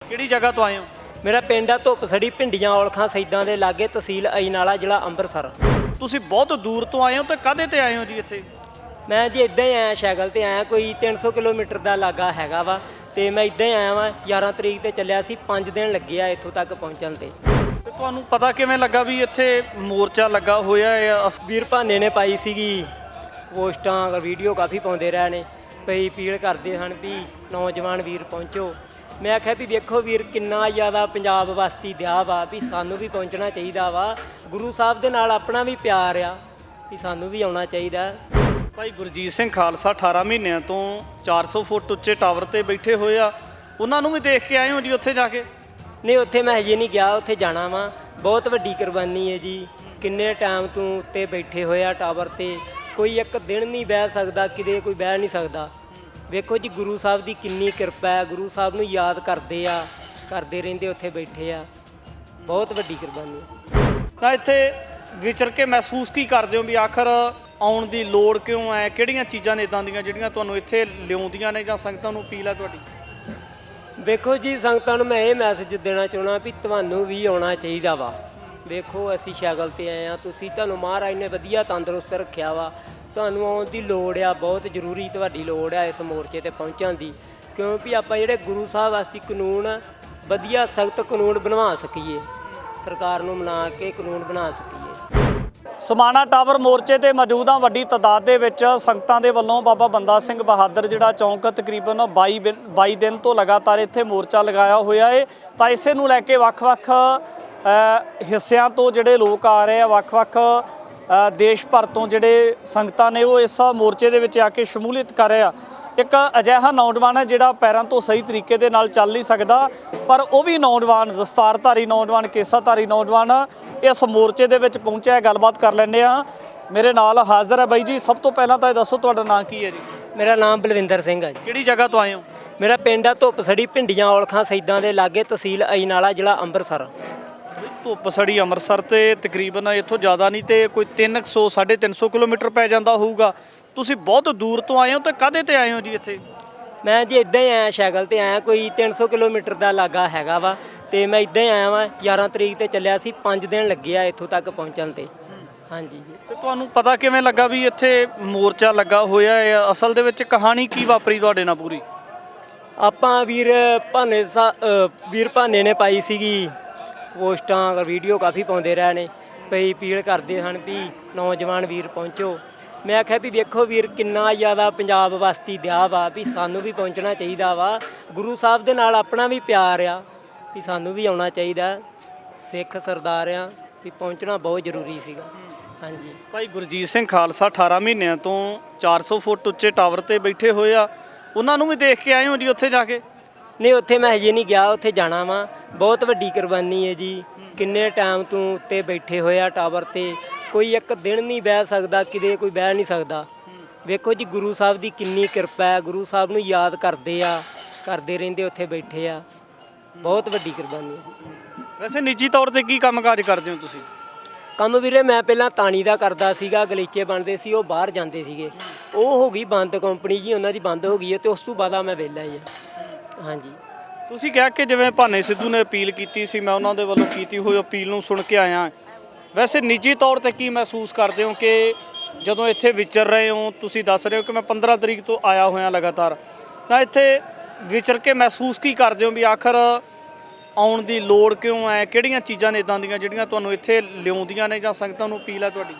ਕਿਹੜੀ ਜਗ੍ਹਾ ਤੋਂ ਆਏ ਹੋ? ਮੇਰਾ ਪਿੰਡ ਆ ਧੁੱਪਸੜੀ ਭਿੰਡੀਆਂ ਔਲਖਾਂ ਸੈਦਾਂ ਦੇ ਲਾਗੇ ਤਹਿਸੀਲ ਅਜਨਾਲਾ ਜ਼ਿਲ੍ਹਾ ਅੰਮ੍ਰਿਤਸਰ। ਤੁਸੀਂ ਬਹੁਤ ਦੂਰ ਤੋਂ ਆਏ ਹੋ ਤੇ ਕਾਹਦੇ ਤੇ ਆਏ ਹੋ ਜੀ ਇੱਥੇ? ਮੈਂ ਜੀ ਇੱਦਾਂ ਹੀ ਆਇਆ ਸਾਈਕਲ ਤੇ ਆਇਆ, ਕੋਈ 300 ਕਿਲੋਮੀਟਰ ਦਾ ਲਾਗਾ ਹੈਗਾ ਵਾ ਤੇ ਮੈਂ ਇੱਦਾਂ ਹੀ ਆਇਆ ਵਾਂ। 11 ਤਰੀਕ ਤੇ ਚੱਲਿਆ ਸੀ, 5 ਦਿਨ ਲੱਗੇ ਆ ਇੱਥੋਂ ਤੱਕ ਪਹੁੰਚਣ ਤੇ। ਤੇ ਤੁਹਾਨੂੰ ਪਤਾ ਕਿਵੇਂ ਲੱਗਾ ਵੀ ਇੱਥੇ ਮੋਰਚਾ ਲੱਗਾ ਹੋਇਆ ਹੈ? ਵੀਰ ਭਾਨੇ ਨੇ ਪਾਈ ਸੀਗੀ ਪੋਸਟਾਂ, ਵੀਡੀਓ ਕਾਫੀ ਪਾਉਂਦੇ ਰਹੇ ਨੇ, ਪਈ ਅਪੀਲ ਕਰਦੇ ਹਨ ਵੀ ਨੌਜਵਾਨ ਵੀਰ ਪਹੁੰਚੋ। ਮੈਂ ਆਖਿਆ ਵੀ ਵੇਖੋ ਵੀਰ ਕਿੰਨਾ ਜ਼ਿਆਦਾ ਪੰਜਾਬ ਵਾਸਤੇ ਦਿਆ ਵਾ ਵੀ ਸਾਨੂੰ ਵੀ ਪਹੁੰਚਣਾ ਚਾਹੀਦਾ ਵਾ। ਗੁਰੂ ਸਾਹਿਬ ਦੇ ਨਾਲ ਆਪਣਾ ਵੀ ਪਿਆਰ ਆ ਵੀ ਸਾਨੂੰ ਵੀ ਆਉਣਾ ਚਾਹੀਦਾ। ਭਾਈ ਗੁਰਜੀਤ ਸਿੰਘ ਖਾਲਸਾ 18 ਮਹੀਨਿਆਂ ਤੋਂ 400 ਫੁੱਟ ਉੱਚੇ ਟਾਵਰ ਤੇ ਬੈਠੇ ਹੋਏ ਆ, ਉਹਨਾਂ ਨੂੰ ਵੀ ਦੇਖ ਕੇ ਆਏ ਹੋ ਜੀ ਉੱਥੇ ਜਾ ਕੇ? ਨਹੀਂ, ਉੱਥੇ ਮੈਂ ਹਜੇ ਨਹੀਂ ਗਿਆ, ਉੱਥੇ ਜਾਣਾ ਵਾ। ਬਹੁਤ ਵੱਡੀ ਕੁਰਬਾਨੀ ਹੈ ਜੀ, ਕਿੰਨੇ ਟਾਈਮ ਤੋਂ ਉੱਤੇ ਬੈਠੇ ਹੋਏ ਆ ਟਾਵਰ ਤੇ, ਕੋਈ ਇੱਕ ਦਿਨ ਨਹੀਂ ਬਹਿ ਸਕਦਾ, ਕਿਤੇ ਕੋਈ ਬਹਿ ਨਹੀਂ ਸਕਦਾ। ਵੇਖੋ ਜੀ ਗੁਰੂ ਸਾਹਿਬ ਦੀ ਕਿੰਨੀ ਕਿਰਪਾ ਹੈ, ਗੁਰੂ ਸਾਹਿਬ ਨੂੰ ਯਾਦ ਕਰਦੇ ਆ, ਕਰਦੇ ਰਹਿੰਦੇ, ਉੱਥੇ ਬੈਠੇ ਆ। ਬਹੁਤ ਵੱਡੀ ਕੁਰਬਾਨੀ ਤਾਂ ਇੱਥੇ ਵਿਚਰ ਕੇ ਮਹਿਸੂਸ ਕੀ ਕਰਦੇ ਹੋ ਵੀ ਆਖਰ ਆਉਣ ਦੀ ਲੋੜ ਕਿਉਂ ਹੈ? ਕਿਹੜੀਆਂ ਚੀਜ਼ਾਂ ਨੇ ਇੱਦਾਂ ਦੀਆਂ ਜਿਹੜੀਆਂ ਤੁਹਾਨੂੰ ਇੱਥੇ ਲਿਆਉਂਦੀਆਂ ਨੇ ਜਾਂ ਸੰਗਤਾਂ ਨੂੰ ਅਪੀਲ ਹੈ ਤੁਹਾਡੀ? ਵੇਖੋ ਜੀ ਸੰਗਤਾਂ ਨੂੰ ਮੈਂ ਇਹ ਮੈਸੇਜ ਦੇਣਾ ਚਾਹੁੰਦਾ ਵੀ ਤੁਹਾਨੂੰ ਵੀ ਆਉਣਾ ਚਾਹੀਦਾ ਵਾ। ਵੇਖੋ ਅਸੀਂ ਸਾਈਕਲ ਤੇ ਆਏ ਆ, ਤੁਹਾਨੂੰ ਮਹਾਰਾਜ ਨੇ ਵਧੀਆ ਤੰਦਰੁਸਤ ਰੱਖਿਆ ਵਾ। ਤੁਹਾਨੂੰ ਆਉਣ ਦੀ ਲੋੜ ਆ, ਬਹੁਤ ਜ਼ਰੂਰੀ ਤੁਹਾਡੀ ਲੋੜ ਆ ਇਸ ਮੋਰਚੇ ਤੇ ਪਹੁੰਚਣ ਦੀ, ਕਿਉਂਕਿ ਆਪਾਂ ਜਿਹੜੇ ਗੁਰੂ ਸਾਹਿਬ ਵਾਸਤੇ ਕਾਨੂੰਨ ਵਧੀਆ ਸਖਤ ਕਾਨੂੰਨ ਬਣਵਾ ਸਕੀਏ, ਸਰਕਾਰ ਨੂੰ ਮਨਾ ਕੇ ਕਾਨੂੰਨ ਬਣਾ ਸਕੀਏ। ਸਮਾਣਾ ਟਾਵਰ ਮੋਰਚੇ ਤੇ ਮੌਜੂਦ ਹਾਂ। ਵੱਡੀ ਤਾਦਾਦ ਦੇ ਵਿੱਚ ਸੰਗਤਾਂ ਦੇ ਵੱਲੋਂ ਬਾਬਾ ਬੰਦਾ ਸਿੰਘ ਬਹਾਦਰ ਜਿਹੜਾ ਚੌਂਕ ਤਕਰੀਬਨ 22 ਦਿਨ ਤੋਂ ਲਗਾਤਾਰ ਇੱਥੇ ਮੋਰਚਾ ਲਗਾਇਆ ਹੋਇਆ ਹੈ। ਤਾਂ ਇਸੇ ਨੂੰ ਲੈ ਕੇ ਵੱਖ-ਵੱਖ ਹਿੱਸਿਆਂ ਤੋਂ ਜਿਹੜੇ ਲੋਕ ਆ ਰਹੇ ਆ, ਵੱਖ-ਵੱਖ ਦੇਸ਼ ਭਰ ਤੋਂ ਜਿਹੜੇ ਸੰਗਤਾਂ ਨੇ ਉਹ ਇਸ ਮੋਰਚੇ ਦੇ ਵਿੱਚ ਆ ਕੇ ਸ਼ਮੂਲੀਅਤ ਕਰ ਰਹੇ ਆ। ਇੱਕ ਅਜਿਹਾ ਨੌਜਵਾਨ ਹੈ ਜਿਹੜਾ ਪੈਰਾਂ ਤੋਂ ਸਹੀ ਤਰੀਕੇ ਦੇ ਨਾਲ ਚੱਲ ਨਹੀਂ ਸਕਦਾ, ਪਰ ਉਹ ਵੀ ਨੌਜਵਾਨ, ਦਸਤਾਰਧਾਰੀ ਨੌਜਵਾਨ, ਕੇਸਾਧਾਰੀ ਨੌਜਵਾਨ ਇਸ ਮੋਰਚੇ ਦੇ ਵਿੱਚ ਪਹੁੰਚਿਆ। ਗੱਲਬਾਤ ਕਰ ਲੈਂਦੇ ਆ, ਮੇਰੇ ਨਾਲ ਹਾਜ਼ਰ ਹੈ ਬਾਈ ਜੀ। ਸਭ ਤੋਂ ਪਹਿਲਾਂ ਤਾਂ ਇਹ ਦੱਸੋ ਤੁਹਾਡਾ ਨਾਂ ਕੀ ਹੈ ਜੀ? ਮੇਰਾ ਨਾਮ ਬਲਵਿੰਦਰ ਸਿੰਘ ਹੈ ਜੀ। ਕਿਹੜੀ ਜਗ੍ਹਾ ਤੋਂ ਆਏ ਹੋ? ਮੇਰਾ ਪਿੰਡ ਆ ਧੁੱਪਸੜੀ ਭਿੰਡੀਆਂ ਔਲਖਾਂ ਸੈਦਾਂ ਦੇ ਲਾਗੇ ਤਹਿਸੀਲ ਅਜਨਾਲਾ ਜ਼ਿਲ੍ਹਾ ਅੰਮ੍ਰਿਤਸਰ। ਧੁੱਪਸੜੀ ਅੰਮ੍ਰਿਤਸਰ ਤੇ ਤਕਰੀਬਨ ਇੱਥੋਂ ਜ਼ਿਆਦਾ ਨਹੀਂ ਤੇ ਕੋਈ 300 350 ਕਿਲੋਮੀਟਰ ਪੈ ਜਾਂਦਾ ਹੋਊਗਾ। ਤੁਸੀਂ ਬਹੁਤ ਦੂਰ ਤੋਂ ਆਏ ਹੋ ਤੇ ਕਾਹਦੇ ਤੇ ਆਏ ਹੋ ਜੀ ਇੱਥੇ? ਮੈਂ ਜੀ ਇੱਦਾਂ ਹੀ ਆਇਆ ਸਾਈਕਲ ਤੇ ਆਇਆ, ਕੋਈ 300 ਕਿਲੋਮੀਟਰ ਦਾ ਲਾਗਾ ਹੈਗਾ ਵਾ ਤੇ ਮੈਂ ਇੱਦਾਂ ਹੀ ਆਇਆ ਵਾਂ। 11 ਤਰੀਕ ਤੇ ਚੱਲਿਆ ਸੀ, 5 ਦਿਨ ਲੱਗੇ ਆ ਇੱਥੋਂ ਤੱਕ ਪਹੁੰਚਣ ਤੇ। ਹਾਂਜੀ। ਤੇ ਤੁਹਾਨੂੰ ਪਤਾ ਕਿਵੇਂ ਲੱਗਾ ਵੀ ਇੱਥੇ ਮੋਰਚਾ ਲੱਗਾ ਹੋਇਆ ਹੈ? ਅਸਲ ਦੇ ਵਿੱਚ ਕਹਾਣੀ ਕੀ ਵਾਪਰੀ ਤੁਹਾਡੇ ਨਾਲ ਪੂਰੀ? ਆਪਾਂ ਵੀਰ ਭਾਨੇ ਨੇ ਪਾਈ ਸੀਗੀ ਪੋਸਟਾਂ, ਵੀਡੀਓ ਕਾਫੀ ਪਾਉਂਦੇ ਰਹੇ ਨੇ, ਪਈ ਅਪੀਲ ਕਰਦੇ ਹਨ ਵੀ ਨੌਜਵਾਨ ਵੀਰ ਪਹੁੰਚੋ। ਮੈਂ ਆਖਿਆ ਵੀ ਵੇਖੋ ਵੀਰ ਕਿੰਨਾ ਜ਼ਿਆਦਾ ਪੰਜਾਬ ਵਾਸਤੇ ਦਿਆ ਵਾ ਵੀ ਸਾਨੂੰ ਵੀ ਪਹੁੰਚਣਾ ਚਾਹੀਦਾ ਵਾ। ਗੁਰੂ ਸਾਹਿਬ ਦੇ ਨਾਲ ਆਪਣਾ ਵੀ ਪਿਆਰ ਆ ਵੀ ਸਾਨੂੰ ਵੀ ਆਉਣਾ ਚਾਹੀਦਾ। ਸਿੱਖ ਸਰਦਾਰ ਆ ਵੀ ਪਹੁੰਚਣਾ ਬਹੁਤ ਜ਼ਰੂਰੀ ਸੀਗਾ। ਹਾਂਜੀ। ਭਾਈ ਗੁਰਜੀਤ ਸਿੰਘ ਖਾਲਸਾ 18 ਮਹੀਨਿਆਂ ਤੋਂ 400 ਫੁੱਟ ਉੱਚੇ ਟਾਵਰ ਤੇ ਬੈਠੇ ਹੋਏ ਆ, ਉਹਨਾਂ ਨੂੰ ਵੀ ਦੇਖ ਕੇ ਆਏ ਹੋ ਜੀ ਉੱਥੇ ਜਾ ਕੇ? ਨਹੀਂ, ਉੱਥੇ ਮੈਂ ਹਜੇ ਨਹੀਂ ਗਿਆ, ਉੱਥੇ ਜਾਣਾ ਵਾ। ਬਹੁਤ ਵੱਡੀ ਕੁਰਬਾਨੀ ਹੈ ਜੀ, ਕਿੰਨੇ ਟਾਈਮ ਤੋਂ ਉੱਤੇ ਬੈਠੇ ਹੋਏ ਆ ਟਾਵਰ ਤੇ, ਕੋਈ ਇੱਕ ਦਿਨ ਨਹੀਂ ਬਹਿ ਸਕਦਾ, ਕਿਤੇ ਕੋਈ ਬਹਿ ਨਹੀਂ ਸਕਦਾ। ਵੇਖੋ ਜੀ ਗੁਰੂ ਸਾਹਿਬ ਦੀ ਕਿੰਨੀ ਕਿਰਪਾ ਹੈ, ਗੁਰੂ ਸਾਹਿਬ ਨੂੰ ਯਾਦ ਕਰਦੇ ਆ, ਕਰਦੇ ਰਹਿੰਦੇ, ਉੱਥੇ ਬੈਠੇ ਆ। ਬਹੁਤ ਵੱਡੀ ਕੁਰਬਾਨੀ ਹੈ। ਵੈਸੇ ਨਿੱਜੀ ਤੌਰ ਤੇ ਕੀ ਕੰਮਕਾਜ ਕਰਦੇ ਹੋ ਤੁਸੀਂ? ਕੰਮ ਵੀਰੇ ਮੈਂ ਪਹਿਲਾਂ ਤਾਣੀ ਦਾ ਕਰਦਾ ਸੀਗਾ, ਗਲੀਚੇ ਬਣਦੇ ਸੀ, ਉਹ ਬਾਹਰ ਜਾਂਦੇ ਸੀਗੇ, ਉਹ ਹੋ ਗਈ ਬੰਦ, ਕੰਪਨੀ ਜੀ ਉਹਨਾਂ ਦੀ ਬੰਦ ਹੋ ਗਈ ਹੈ ਤੇ ਉਸ ਤੋਂ ਬਾਅਦ ਮੈਂ ਵਿਹਲਾ ਹੀ ਹਾਂ। ਹਾਂਜੀ। ਤੁਸੀਂ ਕਿਹਾ ਕਿ ਜਿਵੇਂ ਭਾਨੇ ਸਿੱਧੂ ਨੇ ਅਪੀਲ ਕੀਤੀ ਸੀ, ਮੈਂ ਉਹਨਾਂ ਦੇ ਵੱਲੋਂ ਕੀਤੀ ਹੋਈ ਅਪੀਲ ਨੂੰ ਸੁਣ ਕੇ ਆਇਆ। ਵੈਸੇ ਨਿੱਜੀ ਤੌਰ ਤੇ ਕੀ ਮਹਿਸੂਸ ਕਰਦੇ ਹੋ ਕਿ ਜਦੋਂ ਇੱਥੇ ਵਿਚਰ ਰਹੇ ਹੋ? ਤੁਸੀਂ ਦੱਸ ਰਹੇ ਹੋ ਕਿ ਮੈਂ 15 ਤਰੀਕ ਤੋਂ ਆਇਆ ਹੋਇਆ ਲਗਾਤਾਰ, ਤਾਂ ਇੱਥੇ ਵਿਚਰ ਕੇ ਮਹਿਸੂਸ ਕੀ ਕਰਦੇ ਹੋ ਵੀ ਆਖਰ ਆਉਣ ਦੀ ਲੋੜ ਕਿਉਂ ਹੈ? ਕਿਹੜੀਆਂ ਚੀਜ਼ਾਂ ਨੇ ਇੱਦਾਂ ਦੀਆਂ ਜਿਹੜੀਆਂ ਤੁਹਾਨੂੰ ਇੱਥੇ ਲਿਆਉਂਦੀਆਂ ਨੇ ਜਾਂ ਸੰਗਤਾਂ ਨੂੰ ਅਪੀਲ ਹੈ ਤੁਹਾਡੀ?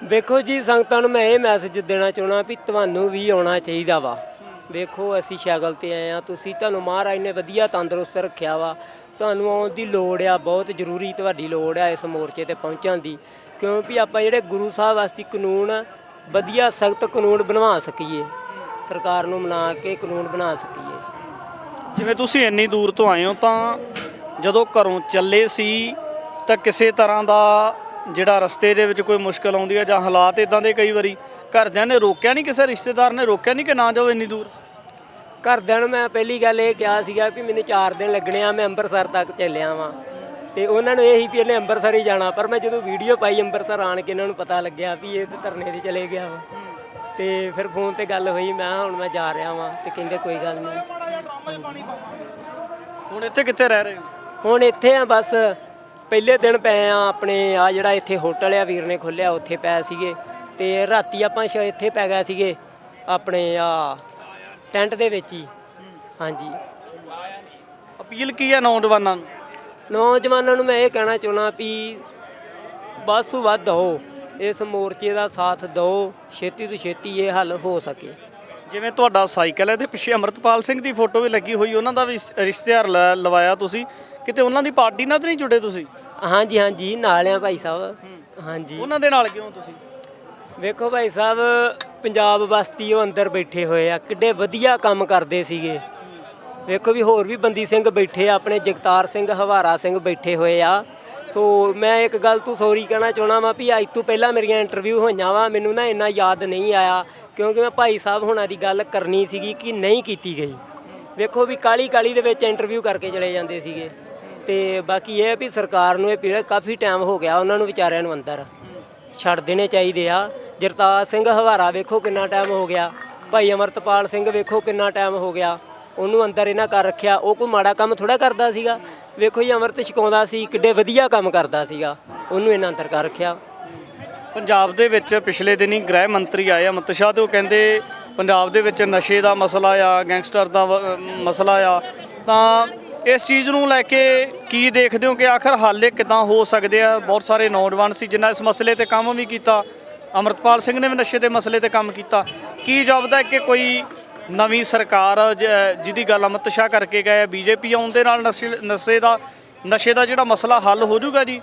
ਵੇਖੋ ਜੀ ਸੰਗਤਾਂ ਨੂੰ ਮੈਂ ਇਹ ਮੈਸੇਜ ਦੇਣਾ ਚਾਹੁੰਦਾ ਵੀ ਤੁਹਾਨੂੰ ਵੀ ਆਉਣਾ ਚਾਹੀਦਾ ਵਾ। ਵੇਖੋ ਅਸੀਂ ਸਾਈਕਲ ਤੇ ਆਏ ਆ, ਤੁਹਾਨੂੰ ਮਹਾਰਾਜ ਨੇ ਵਧੀਆ ਤੰਦਰੁਸਤ ਰੱਖਿਆ ਵਾ। ਤੁਹਾਨੂੰ ਆਉਣ ਦੀ ਲੋੜ ਆ, ਬਹੁਤ ਜ਼ਰੂਰੀ ਤੁਹਾਡੀ ਲੋੜ ਆ ਇਸ ਮੋਰਚੇ ਤੇ ਪਹੁੰਚਣ ਦੀ, ਕਿਉਂਕਿ ਆਪਾਂ ਜਿਹੜੇ ਗੁਰੂ ਸਾਹਿਬ ਵਾਸਤੇ ਕਾਨੂੰਨ ਵਧੀਆ ਸਖਤ ਕਾਨੂੰਨ ਬਣਵਾ ਸਕੀਏ, ਸਰਕਾਰ ਨੂੰ ਮਨਾ ਕੇ ਕਾਨੂੰਨ ਬਣਾ ਸਕੀਏ। ਜਿਵੇਂ ਤੁਸੀਂ ਇੰਨੀ ਦੂਰ ਤੋਂ ਆਏ ਹੋ, ਤਾਂ ਜਦੋਂ ਘਰੋਂ ਚੱਲੇ ਸੀ ਤਾਂ ਕਿਸੇ ਤਰ੍ਹਾਂ ਦਾ ਜਿਹੜਾ ਰਸਤੇ ਦੇ ਵਿੱਚ ਕੋਈ ਮੁਸ਼ਕਲ ਆਉਂਦੀ ਹੈ ਜਾਂ ਹਾਲਾਤ ਇੱਦਾਂ ਦੇ ਕਈ ਵਾਰੀ ਘਰਦਿਆਂ ਨੇ ਰੋਕਿਆ ਨਹੀਂ, ਕਿਸੇ ਰਿਸ਼ਤੇਦਾਰ ਨੇ ਰੋਕਿਆ ਨਹੀਂ ਕਿ ਨਾ ਜਾਓ ਇੰਨੀ ਦੂਰ? ਘਰਦਿਆਂ ਨੂੰ ਮੈਂ ਪਹਿਲੀ ਗੱਲ ਇਹ ਕਿਹਾ ਸੀਗਾ ਵੀ ਮੈਨੂੰ 4 ਦਿਨ ਲੱਗਣੇ ਆ, ਮੈਂ ਅੰਮ੍ਰਿਤਸਰ ਤੱਕ ਚੱਲਿਆ ਵਾਂ, ਤੇ ਉਹਨਾਂ ਨੂੰ ਇਹ ਹੀ ਵੀ ਇਹਨੇ ਅੰਮ੍ਰਿਤਸਰ ਹੀ ਜਾਣਾ। ਪਰ ਮੈਂ ਜਦੋਂ ਵੀਡੀਓ ਪਾਈ ਅੰਮ੍ਰਿਤਸਰ ਆਣ ਕੇ ਇਹਨਾਂ ਨੂੰ ਪਤਾ ਲੱਗਿਆ ਵੀ ਇਹ ਤਾਂ ਧਰਨੇ 'ਤੇ ਚਲੇ ਗਿਆ ਵਾ, ਤੇ ਫਿਰ ਫੋਨ ਤੇ ਗੱਲ ਹੋਈ, ਮੈਂ ਹੁਣ ਮੈਂ ਜਾ ਰਿਹਾ ਵਾਂ, ਤੇ ਕਹਿੰਦੇ ਕੋਈ ਗੱਲ ਨਹੀਂ। ਹੁਣ ਇੱਥੇ ਕਿੱਥੇ ਰਹਿ ਰਹੇ ਹੋ? ਹੁਣ ਇੱਥੇ ਆ ਬਸ ਪਹਿਲੇ ਦਿਨ ਪਏ ਆ ਆਪਣੇ ਆ ਜਿਹੜਾ ਇੱਥੇ ਹੋਟਲ ਆ ਵੀਰ ਨੇ ਖੋਲ੍ਹਿਆ ਉੱਥੇ ਪਏ ਸੀਗੇ ਤੇ ਰਾਤੀ ਆਪਾਂ ਇੱਥੇ ਪੈ ਗਏ ਸੀਗੇ ਆਪਣੇ ਆ ਟੈਂਟ ਦੇ ਵਿੱਚ ਹੀ। ਹਾਂਜੀ। ਅਪੀਲ ਕੀ ਹੈ ਨੌਜਵਾਨਾਂ ਨੂੰ? ਨੌਜਵਾਨਾਂ ਨੂੰ ਮੈਂ ਇਹ ਕਹਿਣਾ ਚਾਹੁੰਦਾ ਵੀ ਵੱਧ ਤੋਂ ਵੱਧ ਦਿਓ, ਇਸ ਮੋਰਚੇ ਦਾ ਸਾਥ ਦਿਓ, ਛੇਤੀ ਤੋਂ ਛੇਤੀ ਇਹ ਹੱਲ ਹੋ ਸਕੇ। ਜਿਵੇਂ ਤੁਹਾਡਾ ਸਾਈਕਲ ਹੈ ਤੇ ਪਿੱਛੇ ਅਮਰਤਪਾਲ ਸਿੰਘ ਦੀ ਫੋਟੋ ਵੀ ਲੱਗੀ ਹੋਈ, ਉਹਨਾਂ ਦਾ ਵੀ ਰਿਸ਼ਤੇਦਾਰ ਲਵਾਇਆ ਤੁਸੀਂ, ਕਿਤੇ ਉਹਨਾਂ ਦੀ ਪਾਰਟੀ ਨਾਲ ਤਾਂ ਨਹੀਂ ਜੁੜੇ ਤੁਸੀਂ? ਹਾਂਜੀ ਹਾਂਜੀ ਨਾਲ ਆ ਭਾਈ ਸਾਹਿਬ। ਹਾਂਜੀ। ਉਹਨਾਂ ਦੇ ਨਾਲ ਕਿਉਂ ਤੁਸੀਂ? ਵੇਖੋ ਭਾਈ ਸਾਹਿਬ ਪੰਜਾਬ ਬਸਤੀ ਉਹ ਅੰਦਰ ਬੈਠੇ ਹੋਏ ਆ, ਕਿੱਡੇ ਵਧੀਆ ਕੰਮ ਕਰਦੇ ਸੀਗੇ। ਵੇਖੋ ਵੀ ਹੋਰ ਵੀ ਬੰਦੀ ਸਿੰਘ ਬੈਠੇ ਆ, ਆਪਣੇ ਜਗਤਾਰ ਸਿੰਘ ਹਵਾਰਾ ਸਿੰਘ ਬੈਠੇ ਹੋਏ ਆ। ਸੋ ਮੈਂ ਇੱਕ ਗੱਲ ਤੋਂ ਸੌਰੀ ਕਹਿਣਾ ਚਾਹੁੰਦਾ ਵਾਂ ਵੀ ਅੱਜ ਤੋਂ ਪਹਿਲਾਂ ਮੇਰੀਆਂ ਇੰਟਰਵਿਊ ਹੋਈਆਂ ਵਾ, ਮੈਨੂੰ ਨਾ ਇੰਨਾ ਯਾਦ ਨਹੀਂ ਆਇਆ ਕਿਉਂਕਿ ਮੈਂ ਭਾਈ ਸਾਹਿਬ ਹੁਣਾਂ ਦੀ ਗੱਲ ਕਰਨੀ ਸੀਗੀ ਕਿ ਨਹੀਂ ਕੀਤੀ ਗਈ। ਵੇਖੋ ਵੀ ਕਾਲੀ ਕਾਲੀ ਦੇ ਵਿੱਚ ਇੰਟਰਵਿਊ ਕਰਕੇ ਚਲੇ ਜਾਂਦੇ ਸੀਗੇ। ਤੇ ਬਾਕੀ ਇਹ ਵੀ ਸਰਕਾਰ ਨੂੰ ਇਹ ਪੀੜ ਕਾਫੀ ਟਾਈਮ ਹੋ ਗਿਆ, ਉਹਨਾਂ ਨੂੰ ਵਿਚਾਰਿਆਂ ਨੂੰ ਅੰਦਰ ਛੱਡ ਦੇਣੇ ਚਾਹੀਦੇ ਆ। ਜਗਤਾਰ ਸਿੰਘ ਹਵਾਰਾ ਵੇਖੋ ਕਿੰਨਾ ਟਾਈਮ ਹੋ ਗਿਆ, ਭਾਈ ਅਮਰਤਪਾਲ ਸਿੰਘ ਵੇਖੋ ਕਿੰਨਾ ਟਾਈਮ ਹੋ ਗਿਆ, ਉਹਨੂੰ ਅੰਦਰ ਇਹਨਾਂ ਕਰ ਰੱਖਿਆ। ਉਹ ਕੋਈ ਮਾੜਾ ਕੰਮ ਥੋੜਾ ਕਰਦਾ ਸੀਗਾ। ਵੇਖੋ ਜੀ ਅੰਮ੍ਰਿਤ ਛਕਾਉਂਦਾ ਸੀ, ਕਿੱਡੇ ਵਧੀਆ ਕੰਮ ਕਰਦਾ ਸੀਗਾ, ਉਹਨੂੰ ਇਹਨਾਂ ਅੰਦਰ ਕਰ ਰੱਖਿਆ। ਪੰਜਾਬ ਦੇ ਵਿੱਚ ਪਿਛਲੇ ਦਿਨੀ ਗ੍ਰਹਿ ਮੰਤਰੀ ਆਏ ਅਮਿਤ ਸ਼ਾਹ ਤੇ ਉਹ ਕਹਿੰਦੇ ਪੰਜਾਬ ਦੇ ਵਿੱਚ ਨਸ਼ੇ ਦਾ ਮਸਲਾ ਆ, ਗੈਂਗਸਟਰ ਦਾ ਮਸਲਾ ਆ, ਤਾਂ ਇਸ ਚੀਜ਼ ਨੂੰ ਲੈ ਕੇ ਕੀ ਦੇਖਦੇ ਹੋ ਕਿ ਆਖਰ ਹੱਲ ਇਹ ਕਿੱਦਾਂ ਹੋ ਸਕਦੇ ਆ? ਬਹੁਤ ਸਾਰੇ ਨੌਜਵਾਨ ਸੀ ਜਿਨ੍ਹਾਂ ਇਸ ਮਸਲੇ ਤੇ ਕੰਮ ਵੀ ਕੀਤਾ, ਅਮਰਤਪਾਲ ਸਿੰਘ ਨੇ ਵੀ ਨਸ਼ੇ ਦੇ ਮਸਲੇ ਤੇ ਕੰਮ ਕੀਤਾ। ਕੀ ਜਾਪਦਾ ਕਿ ਕੋਈ ਨਵੀਂ ਸਰਕਾਰ ਜਿਹਦੀ ਗੱਲ ਅਮਿਤ ਸ਼ਾਹ ਕਰਕੇ ਗਏ, ਬੀਜੇਪੀ ਆਉਣ ਦੇ ਨਾਲ ਨਸ਼ੇ ਦਾ ਜਿਹੜਾ ਮਸਲਾ ਹੱਲ ਹੋ ਜਾਊਗਾ ਜੀ?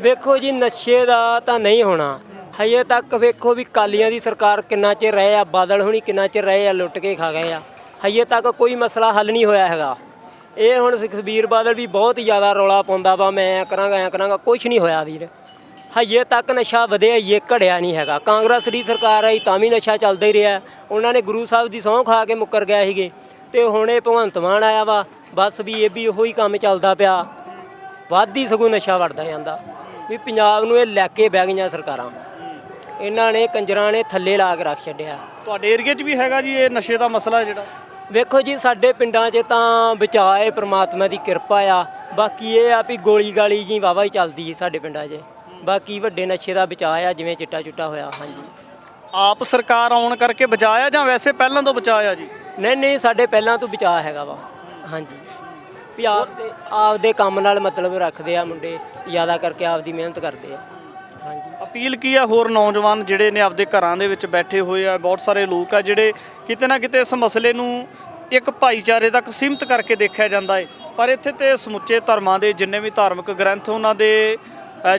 ਵੇਖੋ ਜੀ ਨਸ਼ੇ ਦਾ ਤਾਂ ਨਹੀਂ ਹੋਣਾ ਹਜੇ ਤੱਕ। ਵੇਖੋ ਵੀ ਕਾਲੀਆਂ ਦੀ ਸਰਕਾਰ ਕਿੰਨਾ ਚਿਰ ਰਹੇ ਆ, ਬਾਦਲ ਹੁਣੀ ਕਿੰਨਾ ਚਿਰ ਰਹੇ ਆ, ਲੁੱਟ ਕੇ ਖਾ ਗਏ ਆ। ਹਜੇ ਤੱਕ ਕੋਈ ਮਸਲਾ ਹੱਲ ਨਹੀਂ ਹੋਇਆ ਹੈਗਾ। ਇਹ ਹੁਣ ਸੁਖਬੀਰ ਬਾਦਲ ਵੀ ਬਹੁਤ ਜ਼ਿਆਦਾ ਰੌਲਾ ਪਾਉਂਦਾ ਵਾ, ਮੈਂ ਐਂ ਕਰਾਂਗਾ, ਕੁਛ ਨਹੀਂ ਹੋਇਆ ਵੀਰ। ਹਜੇ ਤੱਕ ਨਸ਼ਾ ਵਧਿਆ ਹੀ ਘੜਿਆ ਨਹੀਂ ਹੈਗਾ। ਕਾਂਗਰਸ ਦੀ ਸਰਕਾਰ ਆਈ ਤਾਂ ਵੀ ਨਸ਼ਾ ਚੱਲਦਾ ਹੀ ਰਿਹਾ। ਉਹਨਾਂ ਨੇ ਗੁਰੂ ਸਾਹਿਬ ਦੀ ਸਹੁੰ ਖਾ ਕੇ ਮੁੱਕਰ ਗਏ ਸੀਗੇ ਤੇ ਹੁਣ ਇਹ ਭਗਵੰਤ ਮਾਨ ਆਇਆ ਵਾ, ਬਸ ਵੀ ਇਹ ਵੀ ਉਹੀ ਕੰਮ ਚੱਲਦਾ ਪਿਆ, ਵੱਧ ਹੀ ਸਗੋਂ ਨਸ਼ਾ ਵੜਦਾ ਜਾਂਦਾ। ਵੀ ਪੰਜਾਬ ਨੂੰ ਇਹ ਲੈ ਕੇ ਬਹਿ ਗਈਆਂ ਸਰਕਾਰਾਂ, ਇਹਨਾਂ ਨੇ ਕੰਜਰਾਂ ਨੇ ਥੱਲੇ ਲਾ ਕੇ ਰੱਖ ਛੱਡਿਆ। ਤੁਹਾਡੇ ਏਰੀਏ 'ਚ ਵੀ ਹੈਗਾ ਜੀ ਇਹ ਨਸ਼ੇ ਦਾ ਮਸਲਾ ਜਿਹੜਾ? ਵੇਖੋ ਜੀ ਸਾਡੇ ਪਿੰਡਾਂ 'ਚ ਤਾਂ ਬਚਾਅ ਹੈ, ਪ੍ਰਮਾਤਮਾ ਦੀ ਕਿਰਪਾ ਆ। ਬਾਕੀ ਇਹ ਆ ਵੀ ਗੋਲੀ ਗਾਲੀ ਜੀ ਵਾਹਵਾ ਹੀ ਚੱਲਦੀ ਸਾਡੇ ਪਿੰਡਾਂ 'ਚ। ਬਾਕੀ ਵੱਡੇ ਨਸ਼ੇ ਦਾ ਬਚਾਅ ਆ, ਜਿਵੇਂ ਚਿੱਟਾ ਚੁੱਟਾ ਹੋਇਆ। ਹਾਂਜੀ। ਆਪ ਸਰਕਾਰ ਆਉਣ ਕਰਕੇ ਬਚਾਇਆ ਜਾਂ ਵੈਸੇ ਪਹਿਲਾਂ ਤੋਂ ਬਚਾਇਆ ਜੀ? ਨਹੀਂ ਸਾਡੇ ਪਹਿਲਾਂ ਤੋਂ ਬਚਾਅ ਹੈਗਾ ਵਾ। ਹਾਂਜੀ। ਵੀ ਆਪਦੇ ਕੰਮ ਨਾਲ ਮਤਲਬ ਰੱਖਦੇ ਆ ਮੁੰਡੇ, ਜ਼ਿਆਦਾ ਕਰਕੇ ਆਪਦੀ ਮਿਹਨਤ ਕਰਦੇ ਆ। ਹਾਂਜੀ। ਅਪੀਲ ਕੀ ਆ ਹੋਰ ਨੌਜਵਾਨ ਜਿਹੜੇ ਨੇ ਆਪਦੇ ਘਰਾਂ ਦੇ ਵਿੱਚ ਬੈਠੇ ਹੋਏ ਆ, ਬਹੁਤ ਸਾਰੇ ਲੋਕ ਆ ਜਿਹੜੇ ਕਿਤੇ ਨਾ ਕਿਤੇ ਇਸ ਮਸਲੇ ਨੂੰ ਇੱਕ ਭਾਈਚਾਰੇ ਤੱਕ ਸੀਮਿਤ ਕਰਕੇ ਦੇਖਿਆ ਜਾਂਦਾ ਹੈ, ਪਰ ਇੱਥੇ ਤੇ ਸਮੁੱਚੇ ਧਰਮਾਂ ਦੇ ਜਿੰਨੇ ਵੀ ਧਾਰਮਿਕ ਗ੍ਰੰਥ ਉਹਨਾਂ ਦੇ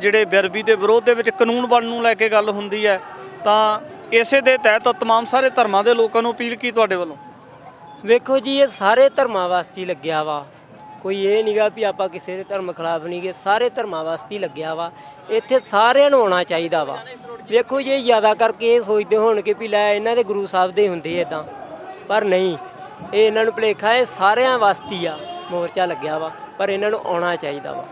ਜਿਹੜੇ ਬੇਅਦਬੀ ਦੇ ਵਿਰੋਧ ਦੇ ਵਿੱਚ ਕਾਨੂੰਨ ਬਣਨ ਨੂੰ ਲੈ ਕੇ ਗੱਲ ਹੁੰਦੀ ਹੈ, ਤਾਂ ਇਸੇ ਦੇ ਤਹਿਤ ਤਮਾਮ ਸਾਰੇ ਧਰਮਾਂ ਦੇ ਲੋਕਾਂ ਨੂੰ ਅਪੀਲ ਕੀ ਤੁਹਾਡੇ ਵੱਲੋਂ? ਵੇਖੋ ਜੀ ਇਹ ਸਾਰੇ ਧਰਮਾਂ ਵਾਸਤੇ ਲੱਗਿਆ ਵਾ, ਕੋਈ ਇਹ ਨਹੀਂਗਾ ਵੀ ਆਪਾਂ ਕਿਸੇ ਦੇ ਧਰਮ ਖਿਲਾਫ ਨਹੀਂ ਗੇ, ਸਾਰੇ ਧਰਮਾਂ ਵਾਸਤੇ ਲੱਗਿਆ ਵਾ। ਇੱਥੇ ਸਾਰਿਆਂ ਨੂੰ ਆਉਣਾ ਚਾਹੀਦਾ ਵਾ। ਵੇਖੋ ਜੀ ਜ਼ਿਆਦਾ ਕਰਕੇ ਇਹ ਸੋਚਦੇ ਹੋਣ ਕਿ ਵੀ ਲੈ ਇਹਨਾਂ ਦੇ ਗੁਰੂ ਸਾਹਿਬ ਦੇ ਹੁੰਦੇ ਇੱਦਾਂ, ਪਰ ਨਹੀਂ, ਇਹ ਇਹਨਾਂ ਨੂੰ ਭੁਲੇਖਾ, ਇਹ ਸਾਰਿਆਂ ਵਾਸਤੇ ਆ ਮੋਰਚਾ ਲੱਗਿਆ ਵਾ, ਪਰ ਇਹਨਾਂ ਨੂੰ ਆਉਣਾ ਚਾਹੀਦਾ ਵਾ।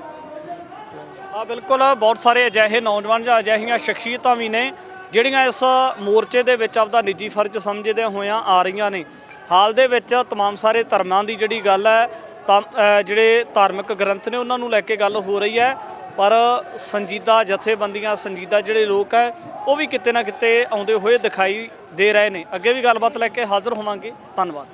ਬਿਲਕੁਲ, ਬਹੁਤ ਸਾਰੇ ਅਜਿਹੇ ਨੌਜਵਾਨ ਜਾਂ ਅਜਿਹੀਆਂ ਸ਼ਖਸੀਅਤਾਂ ਵੀ ਨੇ ਜਿਹੜੀਆਂ ਇਸ ਮੋਰਚੇ ਦੇ ਵਿੱਚ ਆਪਦਾ ਨਿੱਜੀ ਫਰਜ਼ ਸਮਝਦੇ ਹੋਇਆਂ ਆ ਰਹੀਆਂ ਨੇ। ਹਾਲ ਦੇ ਵਿੱਚ ਤਮਾਮ ਸਾਰੇ ਧਰਮਾਂ ਦੀ ਜਿਹੜੀ ਗੱਲ ਹੈ, ਤਾਂ ਜਿਹੜੇ ਧਾਰਮਿਕ ਗ੍ਰੰਥ ਨੇ ਉਹਨਾਂ ਨੂੰ ਲੈ ਕੇ ਗੱਲ ਹੋ ਰਹੀ ਹੈ, ਪਰ ਸੰਜੀਦਾ ਜਥੇਬੰਦੀਆਂ, ਸੰਜੀਦਾ ਜਿਹੜੇ ਲੋਕ ਹੈ ਉਹ ਵੀ ਕਿਤੇ ਨਾ ਕਿਤੇ ਆਉਂਦੇ ਹੋਏ ਦਿਖਾਈ ਦੇ ਰਹੇ ਨੇ। ਅੱਗੇ ਵੀ ਗੱਲਬਾਤ ਲੈ ਕੇ ਹਾਜ਼ਰ ਹੋਵਾਂਗੇ। ਧੰਨਵਾਦ।